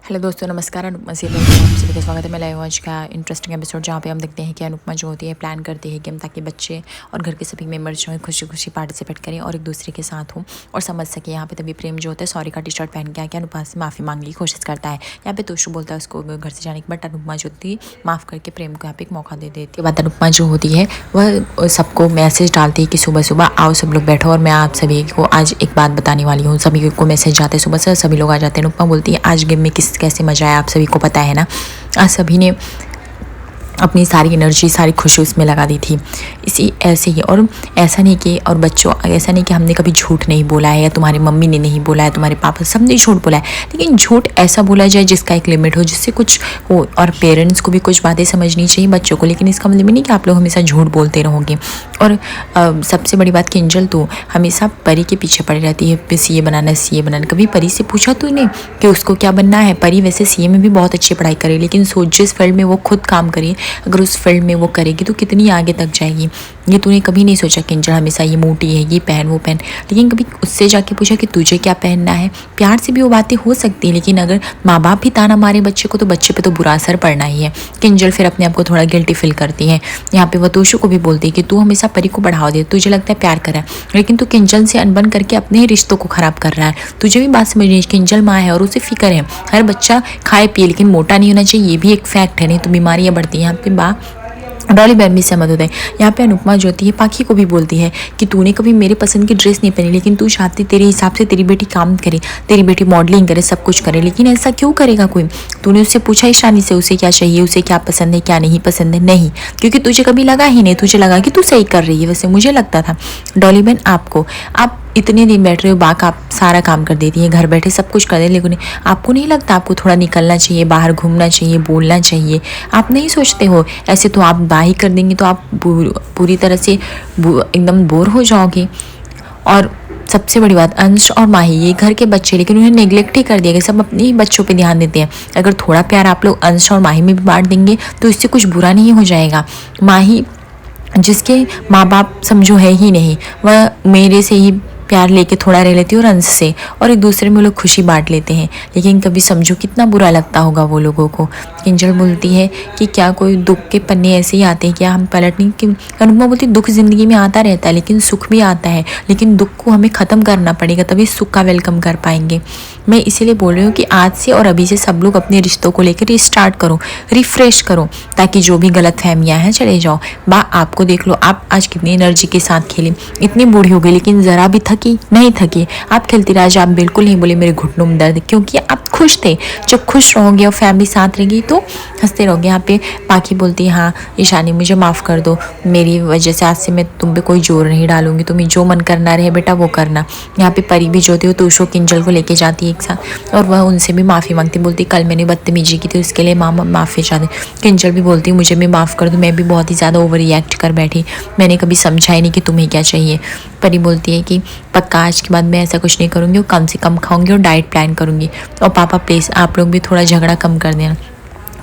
Hello दोस्तों, नमस्कार। Anupama serial में आप सभी का स्वागत है। मैं लाइव आज का इंटरेस्टिंग एपिसोड जहाँ पे हम देखते हैं कि अनुपमा जो होती है प्लान करती है गेम ताकि बच्चे और घर के सभी मेंबर्स जो है खुशी खुशी पार्टिसिपेट करें और एक दूसरे के साथ हों और समझ सके। यहाँ पे तभी प्रेम जो होता है सॉरी का टी शर्ट पहन के आके अनुपमा से माफ़ी मांगने की कोशिश करता है। यहाँ पे तोशु बोलता है उसको घर से जाने के, बट अनुपमा जो होती है माफ़ करके प्रेम को यहाँ पे एक मौका दे देती है। बाद अनुपमा जो होती है वह सबको मैसेज डालती है कि सुबह सुबह आओ सब लोग बैठो और मैं आप सभी को आज एक बात बताने वाली हूँ। सभी को मैसेज जाते हैं सुबह से, सभी लोग आ जाते हैं। अनुपमा बोलती है आज गेम में कैसे मजा आया आप सभी को पता है ना। आज सभी ने अपनी सारी एनर्जी सारी खुशी उसमें लगा दी थी। इसी ऐसे ही और ऐसा नहीं कि और बच्चों ऐसा नहीं कि हमने कभी झूठ नहीं बोला है या तुम्हारी मम्मी ने नहीं बोला है, तुम्हारे पापा सबने झूठ बोला है, लेकिन झूठ ऐसा बोला जाए जिसका एक लिमिट हो, जिससे कुछ हो। और पेरेंट्स को भी कुछ बातें समझनी चाहिए बच्चों को, लेकिन इसका मतलब नहीं कि आप लोग हमेशा झूठ बोलते रहोगे। और सबसे बड़ी बात कि एंजल तो हमेशा परी के पीछे पड़ी रहती है, सीए बनाना सीए बनाना। कभी परी से पूछा तूने कि उसको क्या बनना है? परी वैसे सीए में भी बहुत अच्छी पढ़ाई करे, लेकिन सोच जिस फील्ड में वो खुद काम करे अगर उस फील्ड में वो करेगी तो कितनी आगे तक जाएगी। ये तूने कभी नहीं सोचा कि एंजल हमेशा ये मोटी है, ये पहन वो पहन, लेकिन कभी उससे जाके पूछा कि तुझे क्या पहनना है? प्यार से भी वो बातें हो सकती है, लेकिन अगर माँ बाप भी ताना मारे बच्चे को तो बच्चे पे तो बुरा असर पड़ना ही है। कि एंजल फिर अपने आप को थोड़ा गिल्टी फील करती है। यहाँ पे वो तोशु को भी बोलती है कि तू हमेशा परी को बढ़ावा दे, तुझे लगता है प्यार कर रहा है, लेकिन तू किंजल से अनबन करके अपने ही रिश्तों को खराब कर रहा है। तुझे भी बात समझनी है, किंजल माँ है और उसे फिक्र है। हर बच्चा खाए पिए लेकिन मोटा नहीं होना चाहिए, ये भी एक फैक्ट है, नहीं तो बीमारियां बढ़ती हैं। यहाँ पे डॉली बहन भी सहमत होते हैं। यहाँ पे अनुपमा जो होती है पाखी को भी बोलती है कि तूने कभी मेरे पसंद की ड्रेस नहीं पहनी, लेकिन तू चाहती तेरे हिसाब से तेरी बेटी काम करे, तेरी बेटी मॉडलिंग करे, सब कुछ करे, लेकिन ऐसा क्यों करेगा कोई? तूने उससे पूछा ईशानी से उसे क्या चाहिए, उसे क्या पसंद है क्या नहीं पसंद है? नहीं, क्योंकि तुझे कभी लगा ही नहीं, तुझे लगा कि तू सही कर रही है। वैसे मुझे लगता था डॉली बहन आप इतने दिन बैठ रहे हो, बाक आप सारा काम कर देती है, घर बैठे सब कुछ कर दे, लेकिन आपको नहीं लगता आपको थोड़ा निकलना चाहिए, बाहर घूमना चाहिए, बोलना चाहिए? आप नहीं सोचते हो? ऐसे तो आप बाही कर देंगे तो आप पूरी तरह से एकदम बोर हो जाओगे। और सबसे बड़ी बात, अंश और माही ये घर के बच्चे, लेकिन उन्हें नेग्लेक्ट ही कर दिया गया। सब अपने ही बच्चों पे ध्यान देते हैं। अगर थोड़ा प्यार आप लोग अंश और माही में भी बांट देंगे तो इससे कुछ बुरा नहीं हो जाएगा। माही जिसके माँ बाप समझो है ही नहीं, वह मेरे से ही प्यार लेके थोड़ा रह लेती है और अंश से, और एक दूसरे में लोग खुशी बांट लेते हैं, लेकिन कभी समझो कितना बुरा लगता होगा वो लोगों को। एंजल बोलती है कि क्या कोई दुख के पन्ने ऐसे ही आते हैं क्या, हम पलट नहीं कि? अनुपमा बोलती दुख जिंदगी में आता रहता है, लेकिन सुख भी आता है, लेकिन दुख को हमें ख़त्म करना पड़ेगा तभी सुख का वेलकम कर पाएंगे। मैं इसीलिए बोल रही हूँ कि आज से और अभी से सब लोग अपने रिश्तों को लेकर रिस्टार्ट करो, रिफ्रेश करो, ताकि जो भी गलत फहमियाँ हैं चले जाओ। आपको देख लो, आप आज कितनी एनर्जी के साथ खेली, इतनी बूढ़ी हो गई लेकिन ज़रा भी थकी नहीं थकी। आप खेलती रह, आप बिल्कुल नहीं बोले मेरे घुटनों में दर्द, क्योंकि आप खुश थे। जब खुश रहोगे और फैमिली साथ रहेगी तो हंसते रहोगे। यहाँ पे पाखी बोलती है हाँ ईशानी मुझे माफ़ कर दो, मेरी वजह से आज से मैं तुम पे कोई जोर नहीं डालूंगी, तुम्हें जो मन करना रहे बेटा वो करना। यहाँ पे परी भी जो होती है तोशु किंजल को लेके जाती है एक साथ, और वह उनसे भी माफ़ी मांगती, बोलती कल मैंने बदतमीजी की थी उसके लिए माफ़ी चाहती। किंजल भी बोलती मुझे भी माफ़ कर दो, मैं भी बहुत ही ज़्यादा ओवर रिएक्ट कर बैठी, मैंने कभी समझा ही नहीं कि तुम्हें क्या चाहिए। परी बोलती है कि पक्का आज के बाद मैं ऐसा कुछ नहीं करूँगी और कम से कम खाऊंगी और डाइट प्लान करूँगी, और पापा प्लीज़ आप लोग भी थोड़ा झगड़ा कम कर देना।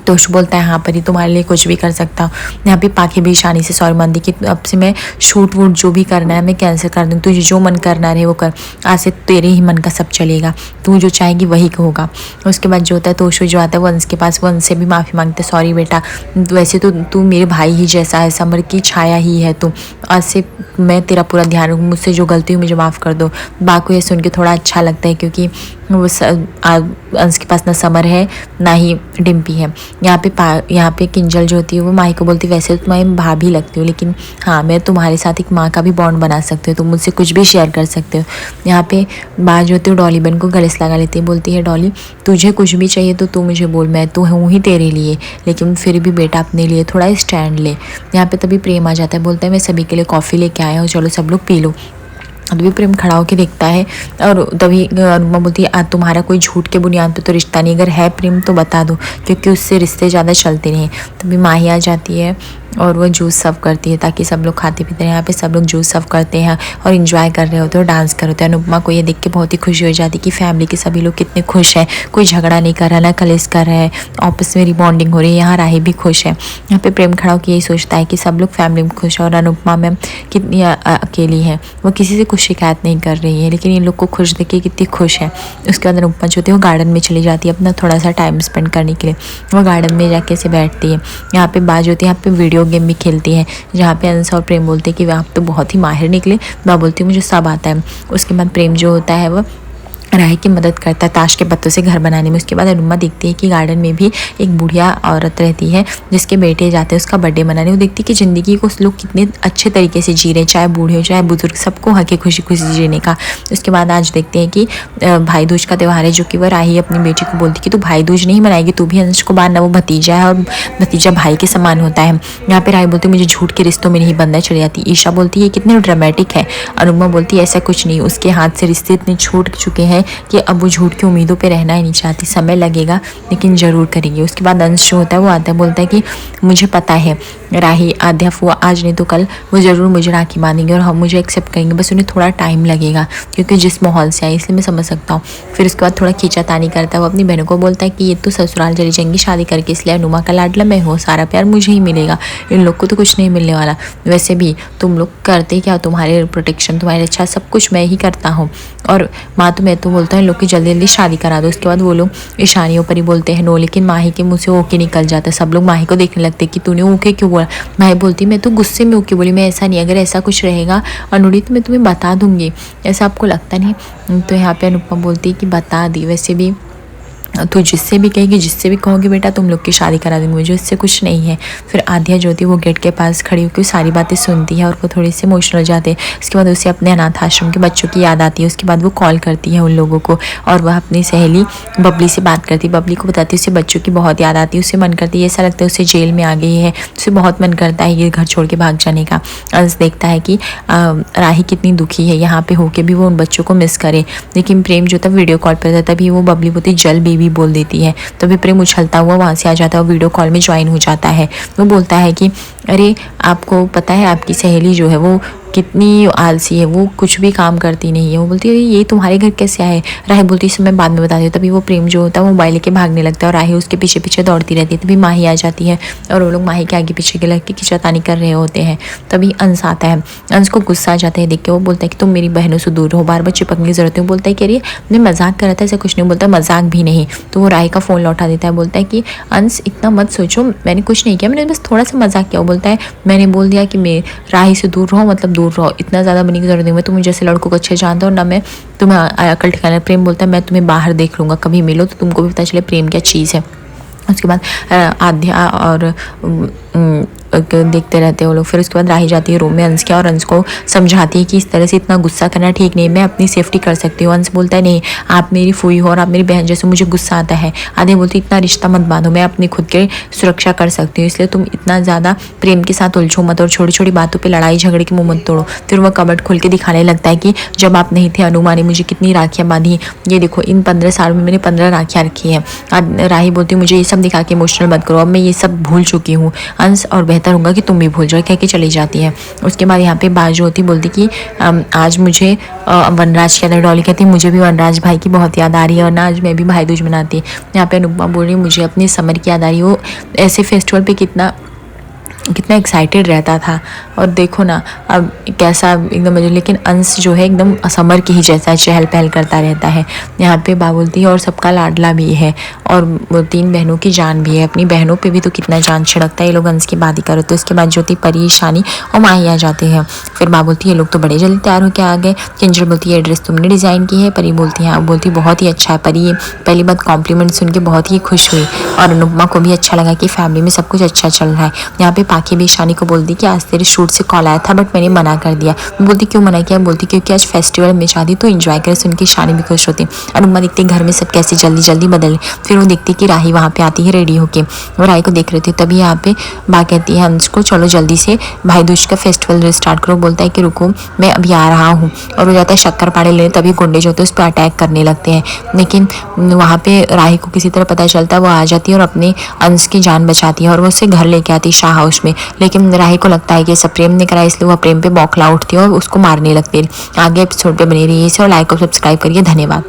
तोशु बोलता है हाँ परी तुम्हारे लिए कुछ भी कर सकता हूँ। यहाँ पे पाखी भी ईशानी से सॉरी मांगती कि अब से मैं शूट वूट जो भी करना है मैं कैंसिल कर दूँ, तुझे जो मन करना रहे वो कर, आज से तेरे ही मन का सब चलेगा, तू जो चाहेगी वही होगा। उसके बाद जो होता है तोशु जो आता है वंश के पास, वंश से भी माफ़ी मांगते, सॉरी बेटा वैसे तो तू मेरे भाई ही जैसा है, समर की छाया ही है तू, आज से मैं तेरा पूरा ध्यान रखूँ, मुझसे जो गलती हुई मुझे माफ़ कर दो। बा को ये सुन के थोड़ा अच्छा लगता है, क्योंकि वो अंश के पास ना समर है ना ही डिम्पी है। यहाँ पे किंजल जो होती है वो माही को बोलती वैसे तो तुम्हारी भाभी लगती हो, लेकिन हाँ मैं तुम्हारे साथ एक माँ का भी बॉन्ड बना सकती हूँ, तुम मुझसे कुछ भी शेयर कर सकते हो। यहाँ पे बात जो होती है डॉली बहन को गले से लगा लेती है, बोलती है डॉली तुझे कुछ भी चाहिए तो तू मुझे बोल, मैं तो हूँ ही तेरे लिए, लेकिन फिर भी बेटा अपने लिए थोड़ा स्टैंड ले। यहाँ पे तभी प्रेम आ जाता है, बोलता है मैं सभी के लिए कॉफ़ी लेके आया हूँ, चलो सब लोग पी लो। तभी प्रेम खड़ा होकर देखता है, और तभी अनुपमा बोलती है तुम्हारा कोई झूठ के बुनियाद पे तो रिश्ता नहीं, अगर है प्रेम तो बता दो, क्योंकि उससे रिश्ते ज़्यादा चलते नहीं। तभी माही आ जाती है और वो जूस सर्व करती है ताकि सब लोग खाते पीते हैं। यहाँ पे सब लोग जूस सर्व करते हैं और इंजॉय कर रहे होते हैं और डांस कर रहे होते हैं। अनुपमा को ये देख के बहुत ही खुशी हो जाती है कि फैमिली के सभी लोग कितने खुश हैं, कोई झगड़ा नहीं कर रहा, ना कलेश कर रहा है, आपस में रिबॉन्डिंग हो रही है। यहाँ राही भी खुश है। यहाँ पे प्रेम खड़ा होकर यही सोचता है कि सब लोग फैमिली में खुश है और अनुपमा मैम कितनी अकेली है, वो किसी से कुछ शिकायत नहीं कर रही है, लेकिन इन लोग को खुश देख के कितनी खुश है। उसके बाद अनुपमा जो होती है वो गार्डन में चली जाती है अपना थोड़ा सा टाइम स्पेंड करने के लिए। वो गार्डन में जाके से बैठती है। यहाँ पे बाज होती है, यहाँ पे वीडियो गेम भी खेलती है, जहाँ पे अंश और प्रेम बोलते हैं कि आप तो बहुत ही माहिर निकले। बा बोलती है मुझे सब आता है। उसके बाद प्रेम जो होता है वो राही की मदद करता है ताश के पत्तों से घर बनाने में। उसके बाद अनुपमा देखती है कि गार्डन में भी एक बुढ़िया औरत रहती है जिसके बेटे जाते हैं उसका बर्थडे मनाने। वो देखती है कि ज़िंदगी को लोग कितने अच्छे तरीके से जी रहे हैं, चाहे बूढ़े हो चाहे बुजुर्ग, सबको हक है खुशी खुशी जीने का। उसके बाद आज देखते हैं कि भाई दूज का त्यौहार है, जो कि वह राही अपनी बेटी को बोलती है कि तू भाई दूज नहीं मनाएगी, तू भी अंश को बांधना, वो भतीजा है और भतीजा भाई के समान होता है। यहाँ पे राही बोलती है मुझे झूठ के रिश्तों में नहीं बंधना, चली जाती। ईशा बोलती है कितने ड्रामेटिक है। अनुपमा बोलती है ऐसा कुछ नहीं, उसके हाथ से रिश्ते इतने छूट चुके हैं कि अब वो झूठ की उम्मीदों पे रहना ही नहीं चाहती। समय लगेगा लेकिन ज़रूर करेगी। उसके बाद अंश जो होता है वो आता है, बोलता है कि मुझे पता है राही आध्या फुआ आज नहीं तो कल वो ज़रूर मुझे राखी बांधेंगे और हम मुझे एक्सेप्ट करेंगे, बस उन्हें थोड़ा टाइम लगेगा क्योंकि जिस माहौल से आए इसलिए मैं समझ सकता हूँ। फिर उसके बाद थोड़ा खींचातानी करता है। वो अपनी बहनों को बोलता है कि ये तो ससुराल चली जाएंगी शादी करके, इसलिए अनुमा का लाडला मैं हूँ, सारा प्यार मुझे ही मिलेगा, इन लोग को तो कुछ नहीं मिलने वाला। वैसे भी तुम लोग करते क्या, तुम्हारे प्रोटेक्शन तुम्हारे अच्छा सब कुछ मैं ही करता हूँ। और माँ तो मैं तो बोलता है लोग की जल्दी जल्दी शादी करा दो। उसके बाद वो लोग ईशानियों पर ही बोलते हैं नो, लेकिन माही के मुँह से ओके निकल जाता है। सब लोग माही को देखने लगते कि तूने ओके क्यों बोला। माही बोलती मैं तो गुस्से में ओके बोली, मैं ऐसा नहीं, अगर ऐसा कुछ रहेगा अनुड़ी तो मैं तुम्हें बता दूंगी, ऐसा आपको लगता नहीं। तो यहाँ पे अनुपमा बोलती है कि बता दी, वैसे भी तो जिससे भी कहेगी, जिससे भी कहोगे बेटा तुम लोग की शादी करा दूंगी, मुझे इससे कुछ नहीं है। फिर आध्या जो होती है वो गेट के पास खड़ी होकर सारी बातें सुनती है और वो थोड़ी सी इमोशनल हो जाते हैं। उसके बाद उसे अपने अनाथ आश्रम के बच्चों की याद आती है। उसके बाद वो कॉल करती है उन लोगों को और वह अपनी सहेली बबली से बात करती है। बबली को बताती है उसे बच्चों की बहुत याद आती है, उसे मन करती है, ऐसा लगता है उसे जेल में आ गई है, उसे बहुत मन करता है ये घर छोड़ के भाग जाने का। अंश देखता है कि राही कितनी दुखी है, यहाँ पे होके भी वो उन बच्चों को मिस करे। लेकिन प्रेम जो था वीडियो कॉल पर था, तभी वो बबली बोलती जल बेबी बोल देती है। तो भी प्रेम उछलता हुआ वहाँ से आ जाता है और वीडियो कॉल में ज्वाइन हो जाता है। वो बोलता है कि अरे आपको पता है आपकी सहेली जो है वो कितनी आलसी है, वो कुछ भी काम करती नहीं है। वो बोलती है ये तुम्हारे घर कैसे आए। राही बोलती है मैं बाद में बताती हूँ। तभी वो प्रेम जो होता है वो मोबाइल लेके भागने लगता है और राही उसके पीछे पीछे दौड़ती रहती है। तभी माही आ जाती है और वो लोग माही के आगे पीछे के लग के खिंचातानी कर रहे होते हैं। तभी अंश आता है। अंश को गुस्सा आ जाता है देख के। वो बोलता है कि तुम मेरी बहनों से दूर रहो, बार बार चिपकने की जरूरत है। वो बोलता है कि अरे मैं मजाक कर रहा था, ऐसा कुछ नहीं। बोलता मजाक भी नहीं। तो वो राही का फ़ोन लौटा देता है। बोलता है कि अंश इतना मत सोचो, मैंने कुछ नहीं किया, मैंने बस थोड़ा सा मजाक किया। वो बोलता है मैंने बोल दिया कि मैं राही से दूर रहो मतलब दूर रहो, इतना ज़्यादा बनने की जरूरत नहीं। मैं तुम जैसे लड़कों को अच्छे जानता हूँ ना, मैं तुम्हें अकल ठिकाना। प्रेम बोलता है मैं तुम्हें बाहर देख लूँगा, कभी मिलो तो तुमको भी पता चले प्रेम क्या चीज़ है। उसके बाद आध्या और देखते रहते हैं वो लोग। फिर उसके बाद राही जाती है रूम में अंश के और अंश को समझाती है कि इस तरह से इतना गुस्सा करना ठीक नहीं, मैं अपनी सेफ्टी कर सकती हूँ। अंश बोलता है नहीं आप मेरी फूई हो और आप मेरी बहन जैसे, मुझे गुस्सा आता है। आधे बोलती इतना रिश्ता मत बांधो, मैं अपनी खुद के सुरक्षा कर सकती हूँ, इसलिए तुम इतना ज़्यादा प्रेम के साथ उलझो मत और छोटी छोटी बातों पर लड़ाई झगड़े की मुँह मत तोड़ो। फिर वह कबट खोल के दिखाने लगता है कि जब आप नहीं थे अनुमा ने मुझे कितनी राखियाँ बांधी, ये देखो इन 15 साल में मैंने 15 राखियाँ रखी हैं। राही बोलती मुझे ये सब दिखा के इमोशनल मत करो, अब मैं ये सब भूल चुकी हूँ अंश, और बेहतर होगा कि तुम भी भूल जाओ, कह के चली जाती है। उसके बाद यहाँ पे बाजू होती बोलती कि आज मुझे वनराज की याद, डॉली कहती मुझे भी वनराज भाई की बहुत याद आ रही है और ना आज मैं भी भाई दूज मनाती। यहाँ पे अनुपमा बोल रही मुझे अपनी समर की याद आ रही है, वो ऐसे फेस्टिवल पे कितना एक्साइटेड रहता था और देखो ना अब कैसा एकदम। लेकिन अंश जो है एकदम समर की ही जैसा चहल पहल करता रहता है। यहाँ पे बा बोलती है और सबका लाडला भी है और वो 3 बहनों की जान भी है, अपनी बहनों पे भी तो कितना जान छिड़कता है। ये लोग अंश की बात ही करो। तो इसके बाद ज्योति परी शानी और माही आ जाते हैं। फिर बा बोलती है ये लोग तो बड़े जल्दी तैयार होकर आ गए। किंजल बोलती है ड्रेस तुमने डिज़ाइन की है। परी बोलती है हाँ, बोलती बहुत ही अच्छा है। परी पहली बात कॉम्प्लीमेंट सुन के बहुत ही खुश हुई और अनुपमा को भी अच्छा लगा कि फैमिली में सब कुछ अच्छा चल रहा है। यहाँ पे पाखी भी शानी को बोलती कि आज तेरे शूट से कॉल आया था बट मैंने मना कर दिया। बोलती क्यों मना किया। बोलती क्योंकि आज फेस्टिवल में चाहती तो एंजॉय करे। सुन के शानी भी खुश होती। अनुपमा देखती घर में सब कैसे जल्दी जल्दी बदले। फिर वो देखती कि राही वहाँ पे आती है रेडी होके, वो राही को देख रही थी। तभी यहाँ पे बा कहती है अंश को चलो जल्दी से भाई दूज का फेस्टिवल स्टार्ट करो। बोलता है कि रुको मैं अभी आ रहा हूँ और वो जाता है शक्कर पाड़े लेने। तभी गुंडे जो होते हैं उस पर अटैक करने लगते हैं, लेकिन वहाँ पे राही को किसी तरह पता चलता है, वो आ जाती है और अपने अंश की जान बचाती है और वो उससे घर लेके आती है शाह हाउस में, लेकिन राही को लगता है कि सब प्रेम ने करा इसलिए वह प्रेम पे बौखला उठती है और उसको मारने लगती है। आगे एपिसोड पे बनी रहिए और लाइक और सब्सक्राइब करिए। धन्यवाद।